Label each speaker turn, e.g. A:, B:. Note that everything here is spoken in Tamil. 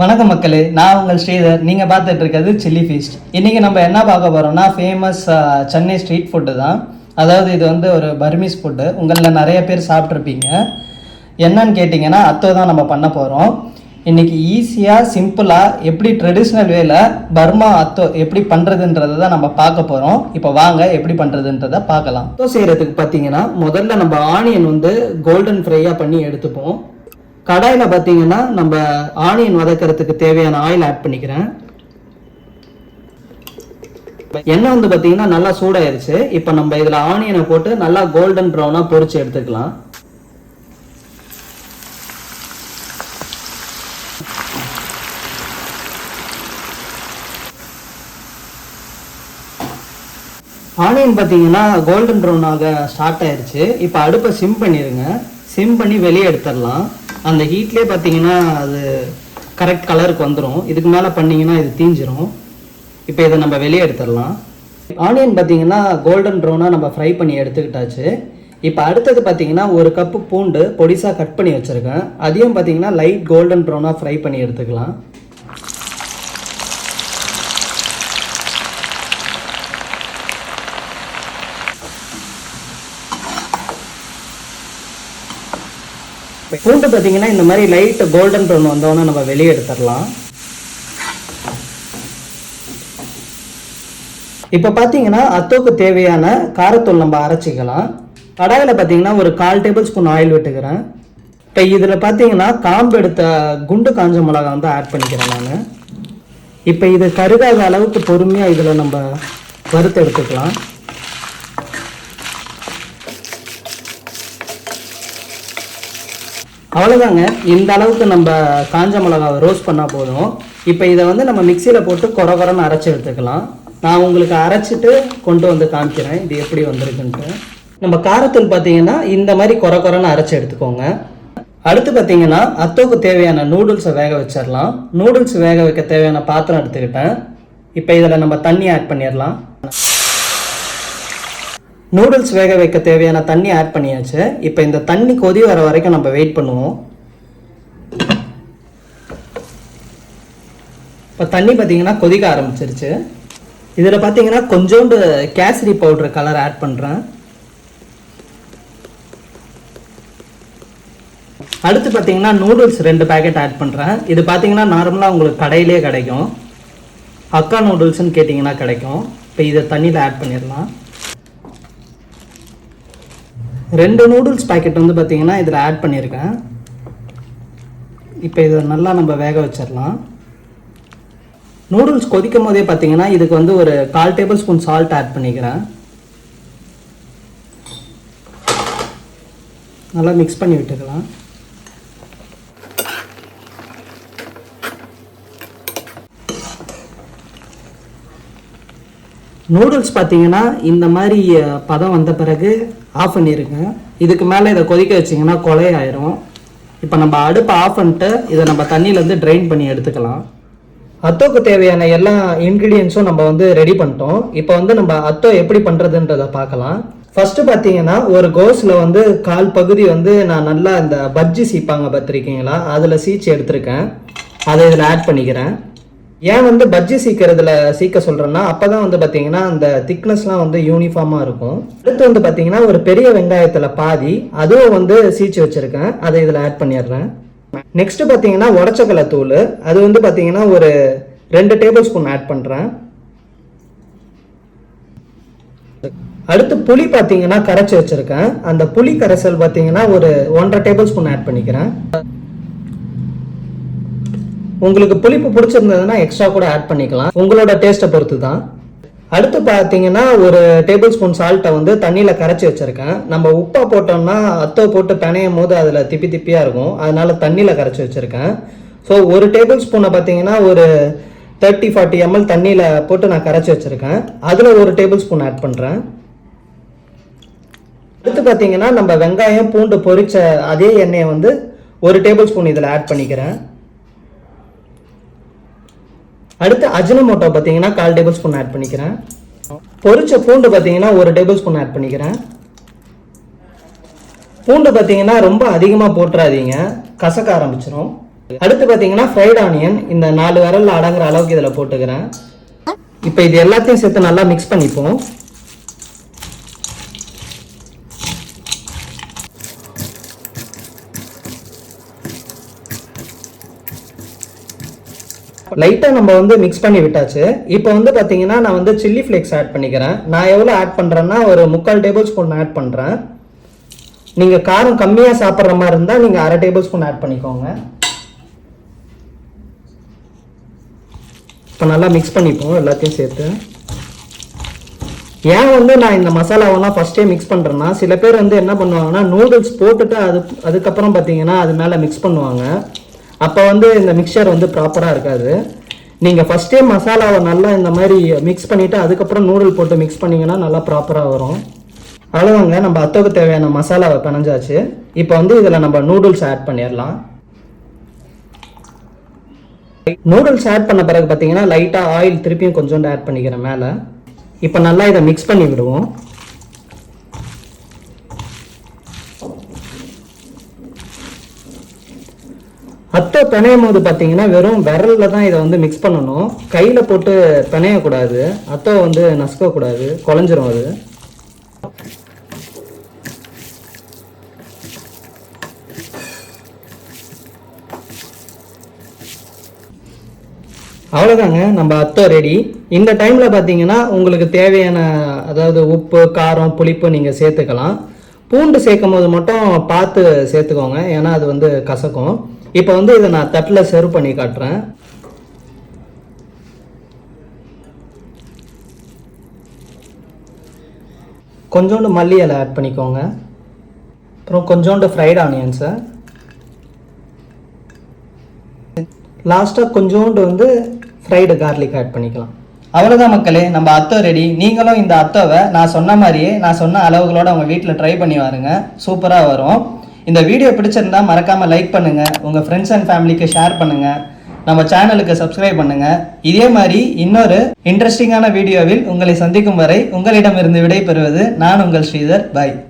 A: வணக்கம் மக்களே, நான் உங்கள் ஸ்ரீதர். நீங்கள் பார்த்துட்டு இருக்கிறது சில்லி ஃபீஸ்ட். இன்றைக்கி நம்ம என்ன பார்க்க போகிறோம்னா ஃபேமஸ் சென்னை ஸ்ட்ரீட் ஃபுட்டு தான். அதாவது இது வந்து ஒரு பர்மீஸ் ஃபுட்டு. உங்களில் நிறைய பேர் சாப்பிட்ருப்பீங்க. என்னன்னு கேட்டிங்கன்னா அத்தோ தான் நம்ம பண்ண போகிறோம். இன்றைக்கி ஈஸியாக சிம்பிளாக எப்படி ட்ரெடிஷ்னல் வேல பர்மா அத்தோ எப்படி பண்ணுறதுன்றதை தான் நம்ம பார்க்க போகிறோம். இப்போ வாங்க எப்படி பண்ணுறதுன்றதை பார்க்கலாம். அத்தோ செய்கிறதுக்கு பார்த்தீங்கன்னா முதல்ல நம்ம ஆனியன் வந்து கோல்டன் ஃப்ரையாக பண்ணி எடுத்துப்போம். கடாயில் பார்த்தீங்கன்னா நம்ம ஆனியன் வதக்கிறதுக்கு தேவையான ஆயில் ஆட் பண்ணிக்கிறேன். எண்ணெய் வந்து பார்த்தீங்கன்னா நல்லா சூடாயிருச்சு. இப்போ நம்ம இதில் ஆனியனை போட்டு நல்லா கோல்டன் ப்ரௌனாக பொரிச்சு எடுத்துக்கலாம். ஆனியன் பார்த்தீங்கன்னா கோல்டன் ப்ரௌனாக ஸ்டார்ட் ஆயிடுச்சு. இப்போ அடுப்பை சிம் பண்ணிடுங்க. சிம் பண்ணி வெளியே எடுத்துடலாம். அந்த ஹீட்லேயே பார்த்தீங்கன்னா அது கரெக்ட் கலருக்கு வந்துடும். இதுக்கு மேலே பண்ணிங்கன்னா இது தீஞ்சிரும். இப்போ இதை நம்ம வெளியே எடுத்துடலாம். ஆனியன் பார்த்தீங்கன்னா கோல்டன் ப்ரௌனாக நம்ம ஃப்ரை பண்ணி எடுத்துக்கிட்டாச்சு. இப்போ அடுத்தது பார்த்தீங்கன்னா ஒரு கப்பு பூண்டு பொடிசாக கட் பண்ணி வச்சுருக்கேன். அதையும் பார்த்தீங்கன்னா லைட் கோல்டன் ப்ரௌனாக ஃப்ரை பண்ணி எடுத்துக்கலாம். பூண்டு பார்த்தீங்கன்னா இந்த மாதிரி லைட் கோல்டன் ப்ரௌன் வந்தோன்னா நம்ம வெளியே எடுத்துடலாம். இப்போ பார்த்தீங்கன்னா அத்தோக்கு தேவையான காரத்தூள் நம்ம அரைச்சிக்கலாம். கடாயில் பார்த்தீங்கன்னா ஒரு 1/4 டேபிள் ஸ்பூன் ஆயில் விட்டுக்கிறேன். இப்போ இதில் பார்த்தீங்கன்னா காம்பு எடுத்த குண்டு காஞ்ச மிளகா வந்து ஆட் பண்ணிக்கிறேன் நான். இப்போ இது கருகாத அளவுக்கு பொறுமையாக இதில் நம்ம வறுத்து எடுத்துக்கலாம். அவ்வளோதாங்க. இந்த அளவுக்கு நம்ம காஞ்ச மிளகாவை ரோஸ்ட் பண்ணால் போதும். இப்போ இதை வந்து நம்ம மிக்சியில் போட்டு கொரன்னு அரைச்சி எடுத்துக்கலாம். நான் உங்களுக்கு அரைச்சிட்டு கொண்டு வந்து காமிக்கிறேன் இது எப்படி வந்திருக்குன்ட்டு. நம்ம காரத்தூள் பார்த்தீங்கன்னா இந்த மாதிரி கொரன்னு அரைச்சி எடுத்துக்கோங்க. அடுத்து பார்த்தீங்கன்னா அத்தோக்கு தேவையான நூடுல்ஸை வேக வச்சிடலாம். நூடுல்ஸ் வேக வைக்க தேவையான பாத்திரம் எடுத்துக்கிட்டேன். இப்போ இதில் நம்ம தண்ணி ஆட் பண்ணிடலாம். நூடுல்ஸ் வேக வைக்க தேவையான தண்ணி ஆட் பண்ணியாச்சு. இப்போ இந்த தண்ணி கொதி வர வரைக்கும் நம்ம வெயிட் பண்ணுவோம். இப்போ தண்ணி பார்த்தீங்கன்னா கொதிக்க ஆரம்பிச்சிருச்சு. இதில் பார்த்தீங்கன்னா கொஞ்சோண்டு கேசரி பவுடர் கலர் ஆட் பண்ணுறேன். அடுத்து பார்த்தீங்கன்னா நூடுல்ஸ் 2 பேக்கெட் ஆட் பண்ணுறேன். இது பார்த்தீங்கன்னா நார்மலாக உங்களுக்கு கடையிலே கிடைக்கும். ஹக்கா நூடுல்ஸ்ன்னு கேட்டிங்கன்னா கிடைக்கும். இப்போ இதை தண்ணியில் ஆட் பண்ணிடலாம். 2 நூடுல்ஸ் பேக்கெட் வந்து பார்த்தீங்கன்னா இதில் ஆட் பண்ணியிருக்கேன். இப்போ இதை நல்லா நம்ம வேக வச்சிடலாம். நூடுல்ஸ் கொதிக்கும் போதே பார்த்தீங்கன்னா இதுக்கு வந்து ஒரு 1/4 டேபிள் ஸ்பூன் சால்ட் ஆட் பண்ணிக்கிறேன். நல்லா மிக்ஸ் பண்ணி விட்டுக்கலாம். நூடுல்ஸ் பார்த்தீங்கன்னா இந்த மாதிரி பதம் வந்த பிறகு ஆஃப் பண்ணிடுங்க. இதுக்கு மேலே இதை கொதிக்க வச்சிங்கன்னா கொலையாயிரும். இப்போ நம்ம அடுப்பை ஆஃப் பண்ணிட்டு இதை நம்ம தண்ணியிலேருந்து ட்ரைன் பண்ணி எடுத்துக்கலாம். அத்தோக்கு தேவையான எல்லா இன்க்ரீடியன்ஸும் நம்ம வந்து ரெடி பண்ணிட்டோம். இப்போ வந்து நம்ம அத்தோ எப்படி பண்ணுறதுன்றதை பார்க்கலாம். ஃபஸ்ட்டு பார்த்தீங்கன்னா ஒரு கோஸில் வந்து 1/4 பகுதி வந்து நான் நல்லா இந்த பஜ்ஜி சீப்பாங்க பார்த்துருக்கீங்களா, அதில் சீச்சு எடுத்திருக்கேன். அதை இதில் ஆட் பண்ணிக்கிறேன். ஏன் வந்து பஜ்ஜி சீக்க சொல்கிறேன்னா அப்போ தான் வந்து பார்த்தீங்கன்னா அந்த திக்னஸ்லாம் வந்து யூனிஃபார்மாக இருக்கும். அடுத்து வந்து பார்த்தீங்கன்னா ஒரு பெரிய வெங்காயத்தில் பாதி அதுவும் வந்து சீச்சு வச்சுருக்கேன். அதை இதில் ஆட் பண்ணிடுறேன். நெக்ஸ்ட் பார்த்தீங்கன்னா உடச்சக்கலை தூள், அது வந்து பார்த்தீங்கன்னா ஒரு 2 டேபிள் ஸ்பூன் ஆட் பண்ணுறேன். அடுத்து புளி பார்த்தீங்கன்னா கரைச்சி வச்சுருக்கேன். அந்த புளி கரைசல் பார்த்தீங்கன்னா ஒரு 1/2 டேபிள் ஸ்பூன் ஆட் பண்ணிக்கிறேன். உங்களுக்கு புளிப்பு பிடிச்சிருந்ததுன்னா எக்ஸ்ட்ரா கூட ஆட் பண்ணிக்கலாம், உங்களோட டேஸ்ட்டை பொறுத்து தான். அடுத்து பார்த்தீங்கன்னா ஒரு டேபிள் ஸ்பூன் சால்ட்டை வந்து தண்ணியில் கரைச்சி வச்சுருக்கேன். நம்ம உப்பை போட்டோம்னா அத்தோ போட்டு பிணையும் போது அதில் திப்பியாக இருக்கும். அதனால தண்ணியில் கரைச்சி வச்சுருக்கேன். ஸோ ஒரு டேபிள் ஸ்பூனை பார்த்தீங்கன்னா ஒரு 30-40 ml தண்ணியில் போட்டு நான் கரைச்சி வச்சுருக்கேன். அதில் ஒரு டேபிள் ஸ்பூன் ஆட் பண்ணுறேன். அடுத்து பார்த்தீங்கன்னா நம்ம வெங்காயம் பூண்டு பொரிச்ச அதே எண்ணெயை வந்து ஒரு டேபிள் ஸ்பூன் இதில் ஆட் பண்ணிக்கிறேன். அடுத்து அஜினோமோட்டோ பார்த்தீங்கன்னா 1/4 டேபிள் ஸ்பூன் ஆட் பண்ணிக்கிறேன். பொரிச்ச பூண்டு பார்த்தீங்கன்னா 1 டேபிள் ஸ்பூன் ஆட் பண்ணிக்கிறேன். பூண்டு பார்த்தீங்கன்னா ரொம்ப அதிகமாக போட்டுறாதீங்க, கசக்க ஆரம்பிச்சிடும். அடுத்து பார்த்தீங்கன்னா ஃப்ரைட் ஆனியன் இந்த 4 விரல்ல அடங்குற அளவுக்கு இதில் போட்டுக்கிறேன். இப்போ இது எல்லாத்தையும் சேர்த்து நல்லா மிக்ஸ் பண்ணிப்போம். லைட்டாக நம்ம வந்து மிக்ஸ் பண்ணி விட்டாச்சு. இப்போ வந்து பார்த்தீங்கன்னா நான் வந்து சில்லி ஃப்ளேக்ஸ் ஆட் பண்ணிக்கிறேன். நான் எவ்வளோ ஆட் பண்ணுறேன்னா ஒரு 3/4 டேபிள் ஸ்பூன் ஆட் பண்ணுறேன். நீங்கள் காரம் கம்மியாக சாப்பிட்ற மாதிரி இருந்தால் நீங்கள் 1/2 டேபிள் ஸ்பூன் ஆட் பண்ணிக்கோங்க. இப்போ நல்லா மிக்ஸ் பண்ணிப்போம் எல்லாத்தையும் சேர்த்து. ஏன் வந்து நான் இந்த மசாலாவெல்லாம் ஃபஸ்ட்டே மிக்ஸ் பண்ணுறேன்னா, சில பேர் வந்து என்ன பண்ணுவாங்கன்னா நூடுல்ஸ் போட்டுட்டு அதுக்கப்புறம் பார்த்தீங்கன்னா அது மேலே மிக்ஸ் பண்ணுவாங்க. அப்போ வந்து இந்த மிக்சர் வந்து ப்ராப்பராக இருக்காது. நீங்கள் ஃபஸ்ட்டே மசாலாவை நல்லா இந்த மாதிரி மிக்ஸ் பண்ணிவிட்டு அதுக்கப்புறம் நூடுல் போட்டு மிக்ஸ் பண்ணிங்கன்னா நல்லா ப்ராப்பராக வரும். அவ்வளோதாங்க, நம்ம அத்தோக்கு தேவையான மசாலாவை பிணைஞ்சாச்சு. இப்போ வந்து இதில் நம்ம நூடுல்ஸ் ஆட் பண்ணிடலாம். நூடுல்ஸ் ஆட் பண்ண பிறகு பார்த்தீங்கன்னா லைட்டாக ஆயில் திருப்பியும் கொஞ்சோண்டு ஆட் பண்ணிக்கிறேன் மேலே. இப்போ நல்லா இதை மிக்ஸ் பண்ணி விடுவோம். அத்தை பிணையும் போது பார்த்தீங்கன்னா வெறும் விரலில் தான் இதை வந்து மிக்ஸ் பண்ணணும். கையில் போட்டு பிணையக்கூடாது. அத்தை வந்து நசுக்கக்கூடாது, குழஞ்சிரும் அது. அவ்வளோதாங்க, நம்ம அத்தோ ரெடி. இந்த டைமில் பார்த்தீங்கன்னா உங்களுக்கு தேவையான அதாவது உப்பு, காரம், புளிப்பு நீங்கள் சேர்த்துக்கலாம். பூண்டு சேர்க்கும் போது மட்டும் பார்த்து சேர்த்துக்கோங்க, ஏன்னா அது வந்து கசக்கும். இப்போ வந்து இதை நான் தட்டில் சர்வ் பண்ணி காட்டுறேன். கொஞ்சோண்டு மல்லி இலை ஆட் பண்ணிக்கோங்க. அப்புறம் கொஞ்சோண்டு ஃப்ரைட் ஆனியன்ஸை, லாஸ்ட்டாக கொஞ்சோண்டு வந்து ஃப்ரைடு கார்லிக் ஆட் பண்ணிக்கலாம். அவ்வளோதான் மக்களே, நம்ம அத்தோ ரெடி. நீங்களும் இந்த அத்தோவை நான் சொன்ன மாதிரியே நான் சொன்ன அளவுகளோடு உங்கள் வீட்டில் ட்ரை பண்ணி பாருங்க, சூப்பராக வரும். இந்த வீடியோ பிடிச்சிருந்தா மறக்காமல் லைக் பண்ணுங்கள், உங்கள் ஃப்ரெண்ட்ஸ் அண்ட் ஃபேமிலிக்கு ஷேர் பண்ணுங்கள், நம்ம சேனலுக்கு சப்ஸ்கிரைப் பண்ணுங்கள். இதே மாதிரி இன்னொரு இன்ட்ரெஸ்டிங்கான வீடியோவில் உங்களை சந்திக்கும் வரை உங்களிடமிருந்து விடை பெறுவது நான் உங்கள் ஸ்ரீதர். பாய்.